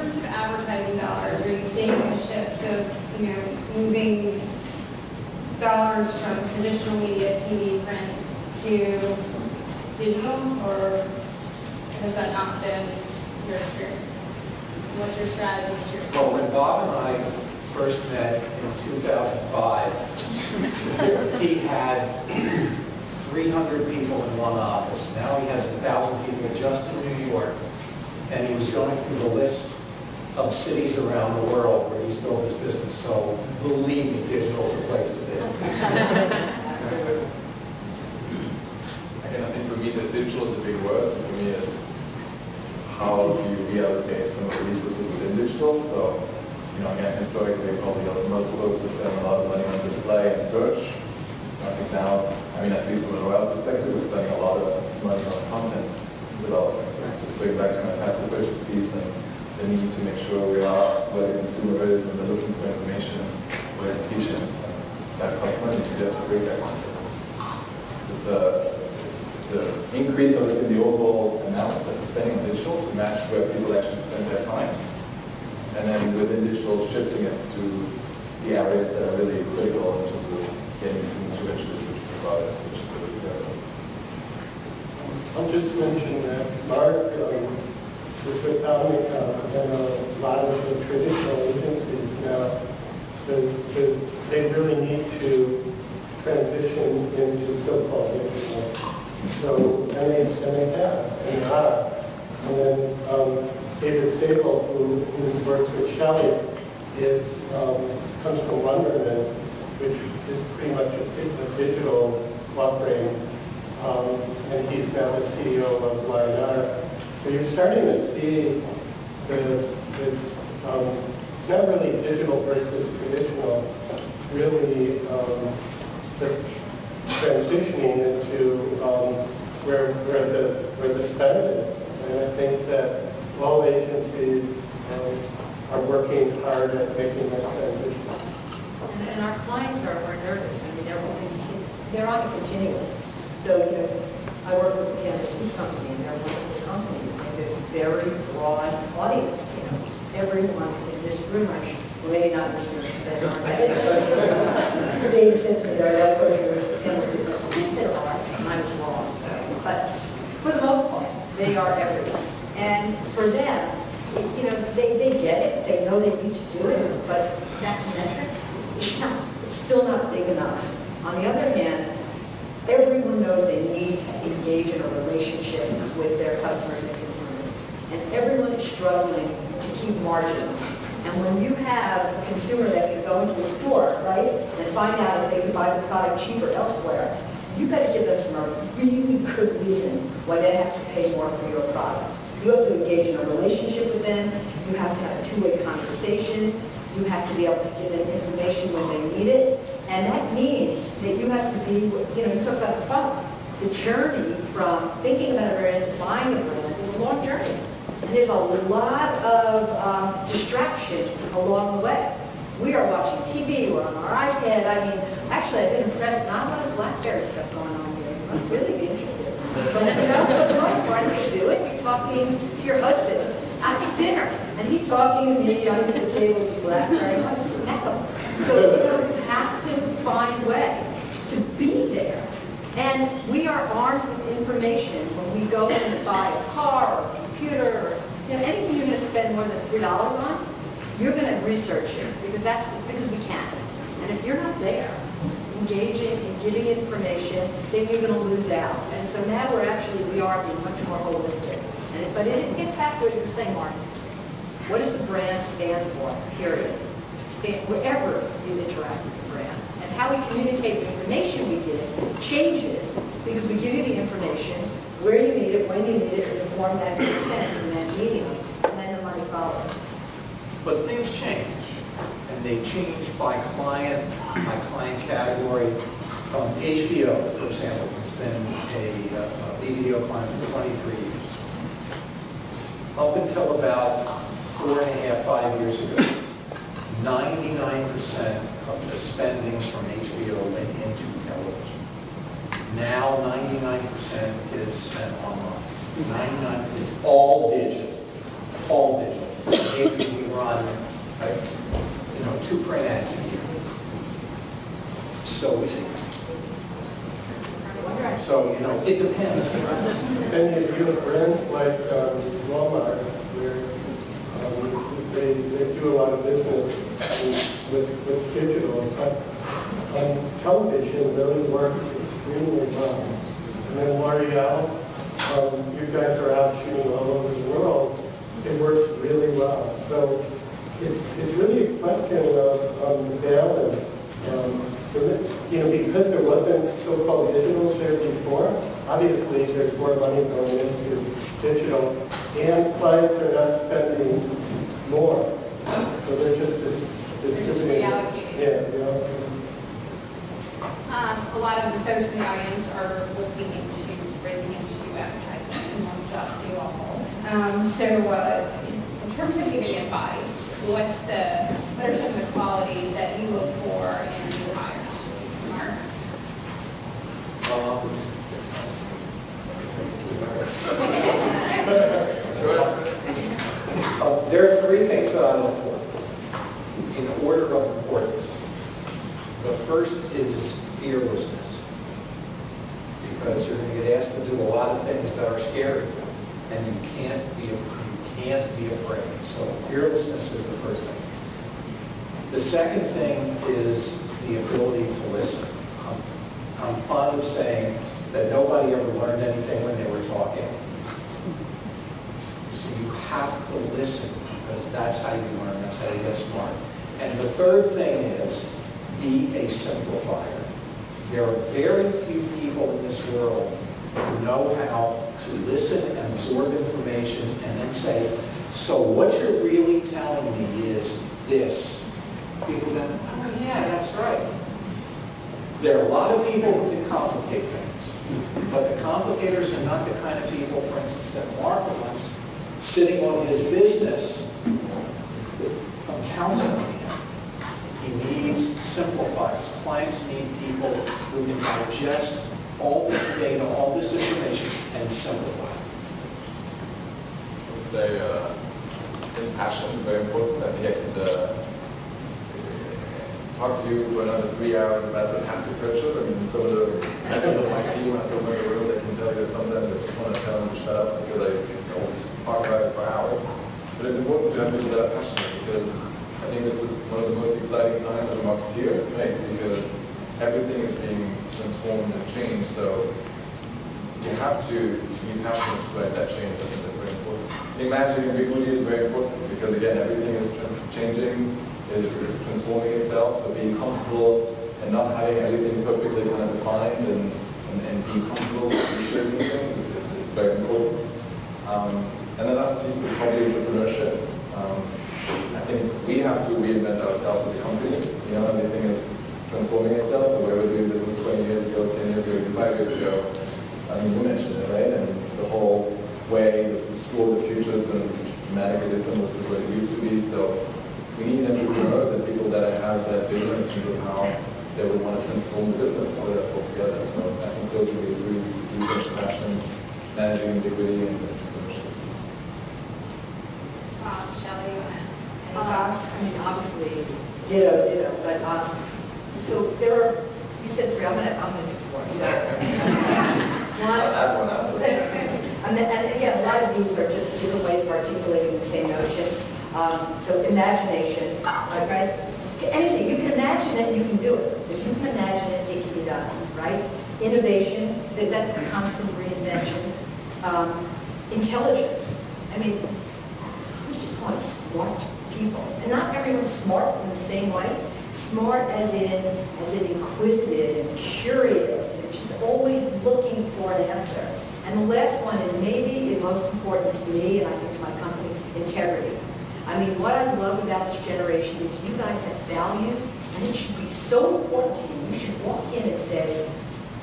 terms of advertising dollars, are you seeing a shift of, moving dollars from traditional media, TV, print, to digital, or has that not been your experience? What's your strategy? Well, when Bob and I first met in 2005, he had 300 people in one office. Now he has 1,000 people just in New York. And he was going through the list of cities around the world where he's built his business. So believe me, digital's the place to be. Again, I think for me, the digital is a big word. So for me, it's how do you reallocate some of the resources within digital. So, again, historically, probably most folks were spending a lot of money on display and search. I think now, at least from a Royal perspective, we're spending a lot of money on content development. Just going back to my path to purchase piece and the need to make sure we are where the consumer is and they're looking for information or education. That costs money, so you have to create that content. So it's an increase, obviously, in the overall amount that we're spending on digital to match where people actually spend their time. And then within digital, shifting it to the areas that are really critical in terms of getting consumers to eventually provide it, which is really good. I'll just mention that Mark was with Dominic and a lot of the traditional agencies now. They really need to transition into so-called digital. So, and they have, and are. And then David Sable, who works with Shelley, comes from London, which is pretty much a digital offering. And he's now the CEO of Lionel. So you're starting to see it's not really digital versus traditional. It's really just transitioning into where the spend is. And I think that all agencies are working hard at making that transition. And our clients are nervous. They're on a continuum. So, I work with the Kansas Soup Company, and they're a wonderful company. They have a very broad audience. Everyone in this room, well, maybe not in this room, but David said to me, there are other Kansas Soup. I said, yes, there are, and I was wrong. So, but for the most part, they are everywhere. And for them, they get it. They know they need to do it, but back to metrics, it's still not big enough. On the other hand, everyone knows they need to engage in a relationship with their customers and consumers. And everyone is struggling to keep margins. And when you have a consumer that can go into a store, right, and find out if they can buy the product cheaper elsewhere, you better give them some really good reason why they have to pay more for your product. You have to engage in a relationship with them. You have to have a two-way conversation. You have to be able to give them information when they need it. And that means that you have to be, you talk about the funnel. The journey from thinking about a brand to buying a brand is a long journey. And there's a lot of distraction along the way. We are watching TV, we're on our iPad. Actually, I've been impressed, not a lot of BlackBerry stuff going on here. You must really be interested. But for the most part, if you do it, you're talking to your husband at dinner. And he's talking to me under the table with his BlackBerry. I want to smack him. So you have to find a way to be there. And we are armed with information when we go in and buy a car or a computer or anything you're going to spend more than $3 on, you're going to research it because we can. And if you're not there, engaging and giving information, then you're going to lose out. And so now we are being much more holistic. But it gets back to what you were saying, Mark. What does the brand stand for, period? Wherever you interact with the brand. And how we communicate the information we give changes because we give you the information, where you need it, when you need it, in a form that makes sense in that medium, and then the money follows. But things change, and they change by client category. HBO, for example, has been a video client for 23 years. Up until about 4.5, 5 years ago, 99% of the spending from HBO went into television. Now 99% is spent online. 99, it's all digital. All digital. maybe we run, like, 2 print ads a year. So, it depends. And if you have brands like Walmart, where they do a lot of business with digital, but on television really works extremely well. And then L'Oreal, you guys are out shooting all over the world. It works really well. So it's really a question of the balance. Because there wasn't so-called digital there before, obviously there's more money going into digital, and clients are not spending more. So they're just distributing. Reallocating. A lot of the folks in the audience are looking into breaking into advertising and more jobs do all. So in terms of giving advice, what are some of the qualities that you look for in new hires? Mark? There are 3 things that I look for in order of importance. The first is fearlessness, because you're going to get asked to do a lot of things that are scary, and you can't be afraid. So fearlessness is the first thing. The second thing is the ability to listen. I'm fond of saying that nobody ever learned anything when they were talking. So you have to listen, because that's how you learn, that's how you get smart. And the third thing is be a simplifier. There are very few people in this world who know how to listen and absorb information and then say, so what you're really telling me is this. People go, oh yeah, that's right. There are a lot of people who can complicate things, but the complicators are not the kind of people, for instance, that Mark wants sitting on his business counseling him. He needs simplifiers. Clients need people who can digest all this data, all this information, and simplify it. I think passion is very important. I think I could talk to you for another 3 hours about the path to purchase. I mean, some of the members of my team are still in the room. They can tell you that sometimes I just want to tell them to shut up because I always talk about it for hours. But it's important to have people that are passionate, because I think this is one of the most exciting times as a marketeer, right? Because everything is being transformed and changed. So you have to be passionate to drive that change. I think that's very important. Imagining ambiguity is very important, because again, everything is changing, is transforming itself. So being comfortable and not having everything perfectly kind of defined and being comfortable with sharing these things is very important. And the last piece is probably entrepreneurship. I think we have to reinvent ourselves as a company. Everything is transforming itself. The way we're doing business 20 years ago, 10 years ago, 5 years ago. I mean, you mentioned it, right? And the whole way the store of the future is going to be dramatically different versus what it used to be. So we need entrepreneurs and people that have that vision in terms of how they would want to transform the business with us all together. So I think those would be really good passion, managing integrity, and entrepreneurship. Shelley, you want to? I mean, obviously, ditto, but so there are, you said 3, I'm gonna do 4. So I'll add one afterwards. and again, a lot of these are just different ways of articulating the same notion. So imagination, right? Anything, you can imagine it, you can do it. If you can imagine it, it can be done, right? Innovation, that's the constant reinvention. Intelligence, I mean, we just want smart people. And not everyone's smart in the same way. Smart as in inquisitive and curious and just always looking for an answer. And the last one, and maybe the most important to me, and I think to my company, integrity. I mean, what I love about this generation is you guys have values, and it should be so important to you. You should walk in and say,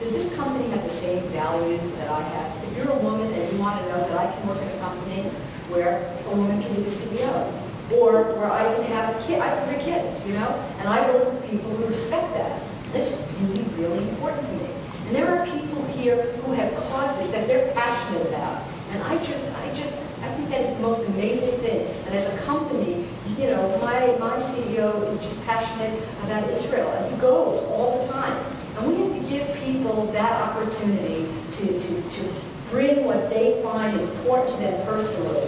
does this company have the same values that I have? If you're a woman and you want to know that I can work in a company where a woman can be the CEO, or where I can have a kid, I have 3 kids, and I work with people who respect that. That's really, really important to me. And there are people here who have causes that they're passionate about. And I think that is the most amazing thing. And as a company, you know, my CEO is just passionate about Israel, and he goes all the time. And we have to give people that opportunity to bring what they find important to them personally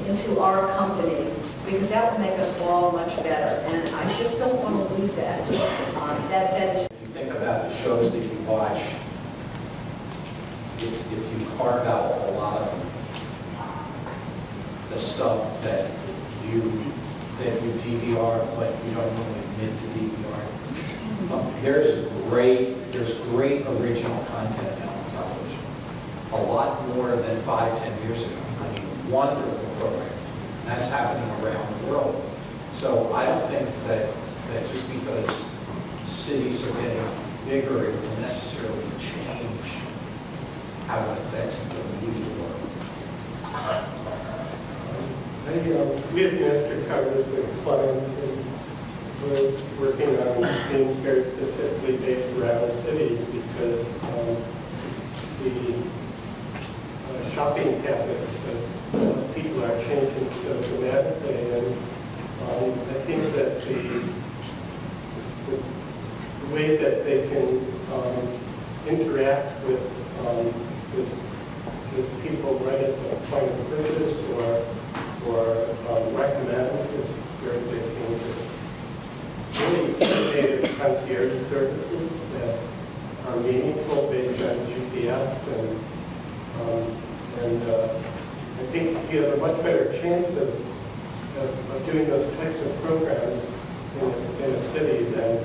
into our company, because that will make us all much better. And I just don't want to lose that. That is. If you think about the shows that you watch, if you carve out a lot of the stuff that you DVR, but you don't really admit to DVR, there's great original content now on television. A lot more than 5-10 years ago. I mean, wonderful programming. That's happening around the world. So I don't think that just because cities are getting bigger, it will necessarily change how it affects the media world. We administer covers a client, and we're working on things very specifically based around cities because the shopping habits of people are changing so dramatically, and I think that the way that they can interact with people right at the point of purchase or recommend is very big thing. Just really innovative concierge services that are meaningful based on GPS, and I think you have a much better chance of doing those types of programs in a city than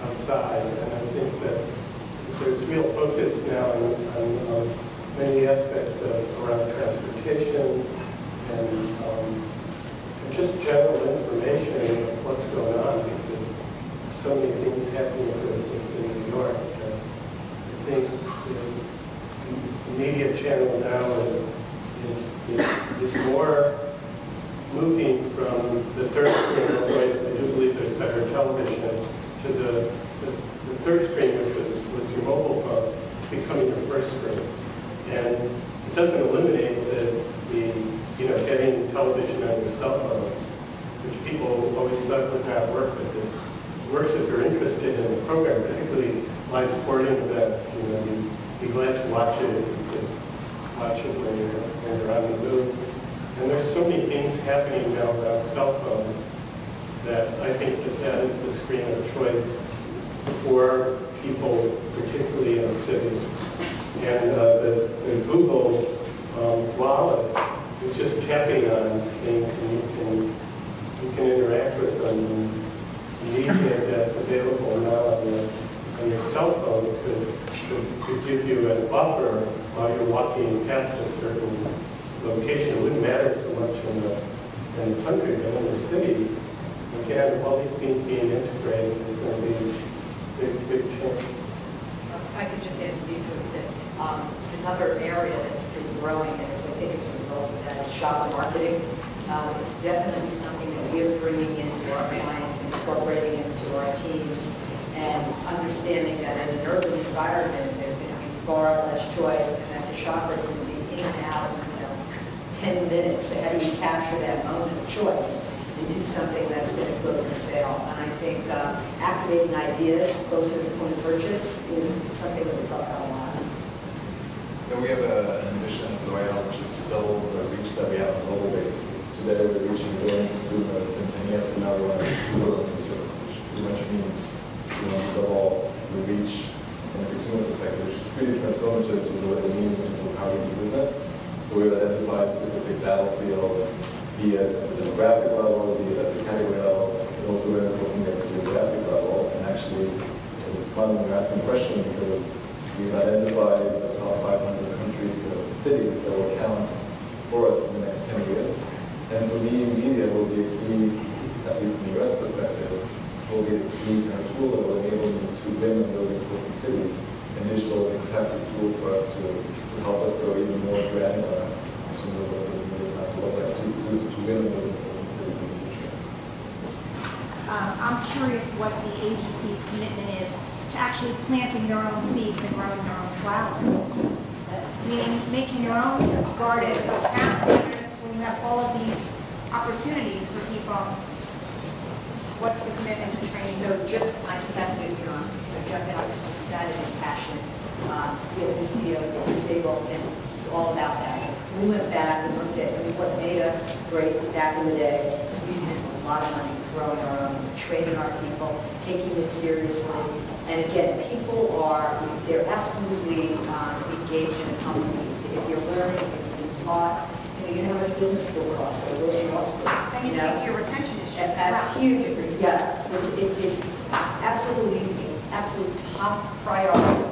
outside. And I think that there's real focus now on many aspects around transportation and just general information of what's going on, because so many things happening, for instance, in New York. I think the media channel now is more moving from the third screen, although I do believe there's better television, to the third screen, which was your mobile phone, becoming your first screen. And it doesn't eliminate the getting television on your cell phone, which people always thought would not work, but it works if you're interested in the program, particularly live sporting events. You'd be glad to watch it. You could watch it when you're on the move. And there's so many things happening now about cell phones that I think that is the screen of choice for people, particularly in cities. And the Google wallet is just tapping on things, and you can interact with them. And the media that's available now on your cell phone could give you a buffer while you're walking past a certain location. It wouldn't matter so much in the country, but in the city, again, all these things being integrated is going to be a big change. If I could just add, Steve, to what you said, another area that's been growing, and I think it's a result of that, is shopper marketing. It's definitely something that we're bringing into our clients, incorporating into our teams, and understanding that in an urban environment, there's going to be far less choice, and that the shopper is going to be in and out in 10 minutes. So how do you capture that moment of choice into something that's going to close the sale? And I think activating ideas closer to the point of purchase is something that we talk about a lot. And we have an ambition at the White House, which is to double the reach that we have on a global basis. Today we're reaching 1 billion consumers, in 10 years from now we want to reach 2 billion consumers, which pretty much means we want to double the reach from a consumer perspective, which is pretty transformative to what it means in terms of how we do business. So we've identified specific battlefield, be it at the demographic level, be it at the category level, and also we're looking at the geographic level. And actually, it was fun when we asked the question because we've identified the top 500 countries, cities that will count for us in the next 10 years. And for me, media will be a key, at least from the US perspective, will be a key kind of tool that will enable me to win in those important cities. And digital is a fantastic tool for us to help us go even more granular to know what those media have to look like to win in those important cities in the future. I'm curious what the agency's commitment is to actually planting your own seeds and growing your own flowers. Meaning making your own garden of talent when you have all of these opportunities for people What's the commitment to training? So I just have to, jump in, obviously, because that is a passion. We have a new CEO, disabled, and it's all about that. We went back and looked at what made us great back in the day, because we spent a lot of money growing our own, training our people, taking it seriously. And again, people they're absolutely engaged in a company. If you're learning, if you're being taught, you know how much business school costs, or really law school. And you speak to your retention issues as well. That's huge, yeah. It's absolutely, absolute top priority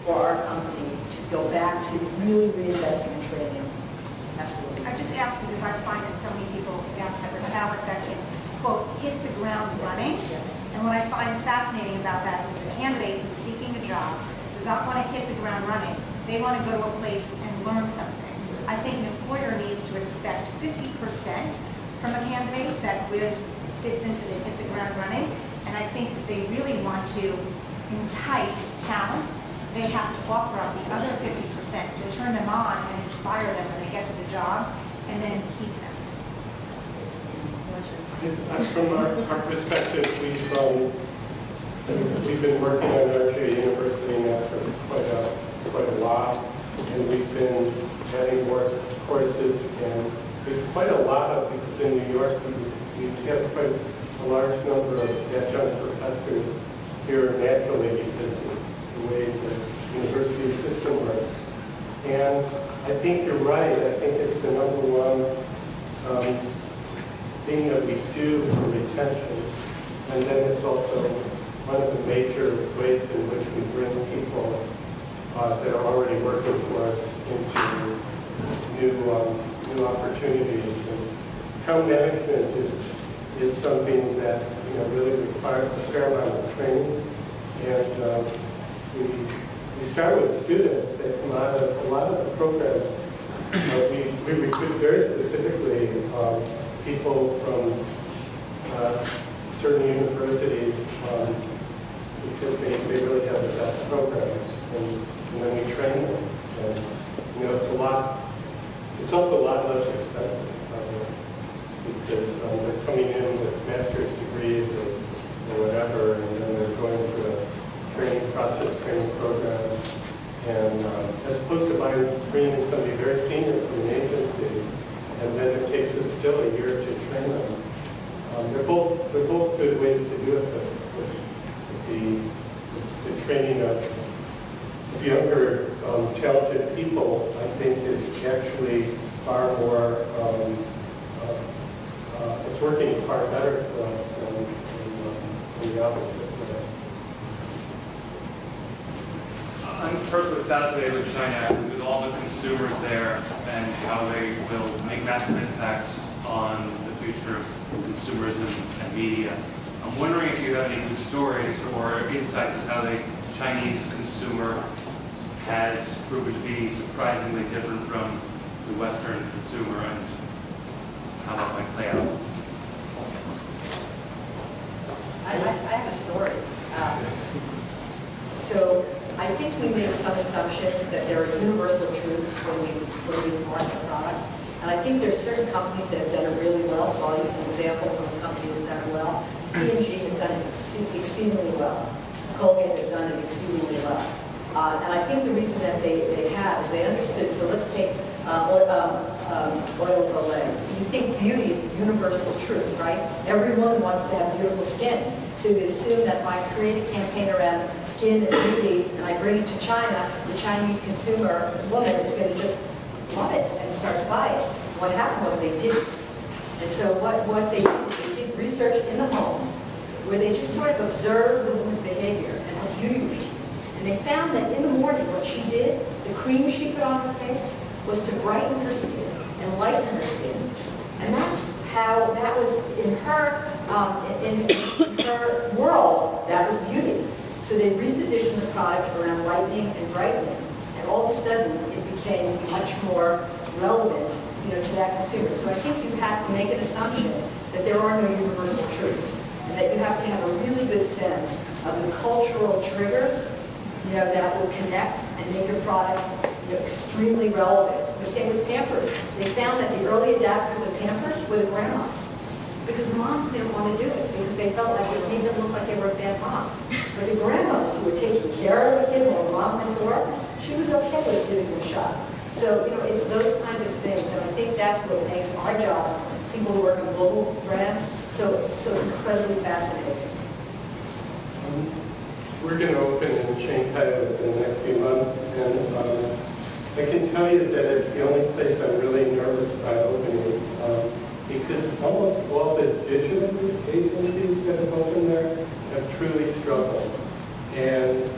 for our company to go back to really reinvesting in training. Absolutely. I just asked because I find that so many people ask that with talent that can, quote, hit the ground running. And what I find fascinating about that is the candidate who's seeking a job does not want to hit the ground running. They want to go to a place and learn something. I think an employer needs to expect 50% from a candidate that fits into the hit the ground running. And I think if they really want to entice talent, they have to offer up the other 50% to turn them on and inspire them when they get to the job, and then keep them. From our perspective, we've been working on RJ University now for quite a while, and we've been adding more courses, and there's quite a lot of, because in New York we have quite a large number of adjunct professors here naturally because of the way the university system works. And I think you're right. I think it's the number one thing that we do for retention. And then it's also one of the major ways in which we bring people that are already working for us into new opportunities. And account management is something that really requires a fair amount of training. And we start with students that come out of a lot of the programs. We recruit very specifically people from certain universities because they really have the best programs, and then we train them. And it's also a lot less expensive because they're coming in with master's degrees or whatever, and then they're going through a training program. And as opposed to bringing in somebody very senior from an agency, and then it takes us still a year to train them. They're both good ways to do it, but the training of younger, talented people, I think, is actually far more, it's working far better for us than the opposite way. I'm personally fascinated with China, with all the consumers there and how they will make massive impacts on the future of consumerism and media. I'm wondering if you have any good stories or insights as to how the Chinese consumer has proven to be surprisingly different from the Western consumer and how that might play out. I have a story. So I think we make some assumptions that there are universal truths when we market a product. And I think there are certain companies that have done it really well. So I'll use an example from a company that's done it well. P&G has done it exceedingly well. Colgate has done it exceedingly well. And I think the reason that they have is they understood. So let's take oil Olay. You think beauty is the universal truth, right? Every woman wants to have beautiful skin. So you assume that if I create a campaign around skin and beauty and I bring it to China, the Chinese consumer woman is going to just love it and start to buy it. What happened was they didn't. And so what they did is they did research in the homes where they just sort of observed the woman's behavior and her beauty routine. And they found that in the morning what she did, the cream she put on her face, was to brighten her skin and lighten her skin. And that's how that was in her world, that was beauty. So they repositioned the product around lightening and brightening, and all of a sudden it became much more relevant, to that consumer. So I think you have to make an assumption that there are no universal truths, and that you have to have a really good sense of the cultural triggers, that will connect and make your product extremely relevant. The same with Pampers. They found that the early adapters of Pampers were the grandmas. Because because the moms didn't want to do it, because they felt like it made them look like they were a bad mom. But the grandmothers who were taking care of the kid while mom went to work, she was okay with giving them a shot. So, it's those kinds of things, and I think that's what makes our jobs, people who work on global brands, so incredibly fascinating. We're going to open in Shanghai in the next few months, and I can tell you that it's the only place I'm really nervous about opening, because almost all the digital agencies that have opened there have truly struggled. And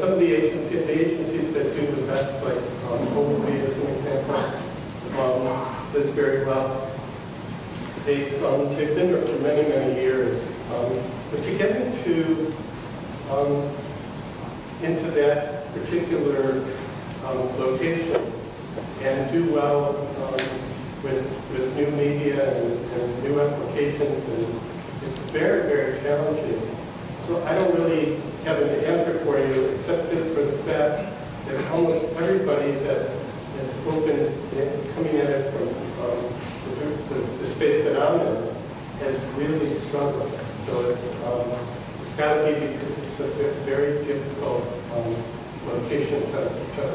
some of the agencies that do the best, like Ogilvy as an example, does very well. They've been there for many, many years. But to get into that particular location and do well with new media and new applications, and it's very, very challenging. So I don't really have an answer for you, except for the fact that almost everybody that's open, coming at it from the space that I'm in, has really struggled. So it's got to be because it's a very difficult location to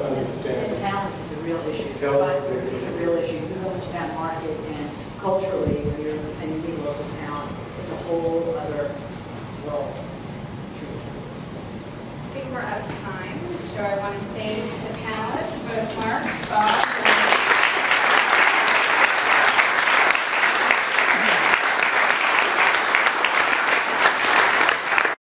understand. And talent is a real issue. Talent It's a real issue. You go into that market, and culturally, when you're and you meet local talent, it's a whole other world. I think we're out of time, so I want to thank the panelists, both Mark, Scott,